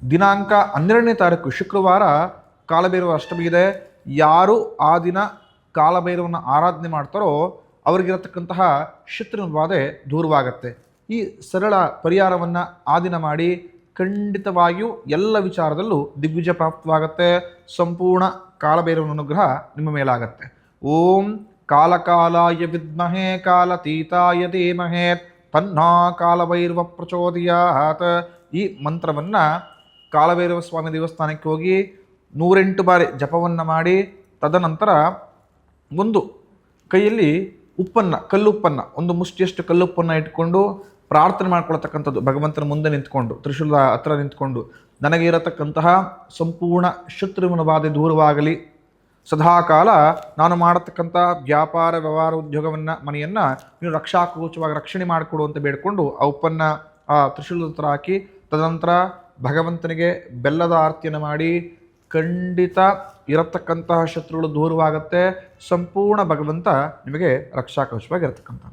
ದಿನಾಂಕ 12ನೇ ತಾರೀಕು ಶುಕ್ರವಾರ ಕಾಲಭೈರವ ಅಷ್ಟಮಿ ಇದೆ. ಯಾರು ಆ ದಿನ ಕಾಲಭೈರವನ ಆರಾಧನೆ ಮಾಡ್ತಾರೋ ಅವರಿಗಿರತಕ್ಕಂತಹ ಶತ್ರುನ ಬಾಧೆ ದೂರವಾಗತ್ತೆ. ಈ ಸರಳ ಪರಿಹಾರವನ್ನು ಆ ದಿನ ಮಾಡಿ ಖಂಡಿತವಾಗಿಯೂ ಎಲ್ಲ ವಿಚಾರದಲ್ಲೂ ದಿಗ್ವಿಜಯ ಪ್ರಾಪ್ತವಾಗುತ್ತೆ. ಸಂಪೂರ್ಣ ಕಾಲಭೈರವನ ಅನುಗ್ರಹ ನಿಮ್ಮ ಮೇಲಾಗತ್ತೆ. ಓಂ ಕಾಲಕಾಲಾಯ ವಿದ್ಮಹೇ ಕಾಲತೀತಾಯ ಧೀಮಹೇ ತನ್ನೋ ಕಾಲಭೈರವ ಪ್ರಚೋದಯಾತ್. ಈ ಮಂತ್ರವನ್ನು ಕಾಲಭೈರವ ಸ್ವಾಮಿ ದೇವಸ್ಥಾನಕ್ಕೆ ಹೋಗಿ 108 ಬಾರಿ ಜಪವನ್ನು ಮಾಡಿ, ತದನಂತರ ಒಂದು ಕೈಯಲ್ಲಿ ಉಪ್ಪನ್ನು, ಕಲ್ಲುಪ್ಪನ್ನು, ಒಂದು ಮುಷ್ಟಿಯಷ್ಟು ಕಲ್ಲುಪ್ಪನ್ನು ಇಟ್ಕೊಂಡು ಪ್ರಾರ್ಥನೆ ಮಾಡ್ಕೊಳ್ತಕ್ಕಂಥದ್ದು. ಭಗವಂತನ ಮುಂದೆ ನಿಂತ್ಕೊಂಡು, ತ್ರಿಶೂಲದ ಹತ್ರ ನಿಂತ್ಕೊಂಡು, ನನಗೆ ಇರತಕ್ಕಂತಹ ಸಂಪೂರ್ಣ ಶತ್ರುವಿನ ಬಾಧೆ ದೂರವಾಗಲಿ, ಸದಾಕಾಲ ನಾನು ಮಾಡತಕ್ಕಂಥ ವ್ಯಾಪಾರ ವ್ಯವಹಾರ ಉದ್ಯೋಗವನ್ನು ಮನೆಯನ್ನು ನೀನು ರಕ್ಷಾಕವಚವಾಗಿ ರಕ್ಷಣೆ ಮಾಡಿಕೊಡು ಅಂತ ಬೇಡ್ಕೊಂಡು ಆ ಉಪ್ಪನ್ನು ಆ ತ್ರಿಶೂಲದ ಹತ್ರ ಹಾಕಿ, ತದನಂತರ ಭಗವಂತನಿಗೆ ಬೆಲ್ಲದ ಆರತಿಯನ್ನು ಮಾಡಿ ಖಂಡಿತ ಇರತಕ್ಕಂತಹ ಶತ್ರುಗಳು ದೂರವಾಗುತ್ತೆ. ಸಂಪೂರ್ಣ ಭಗವಂತ ನಿಮಗೆ ರಕ್ಷಾಕವಚವಾಗಿ ಇರತಕ್ಕಂಥ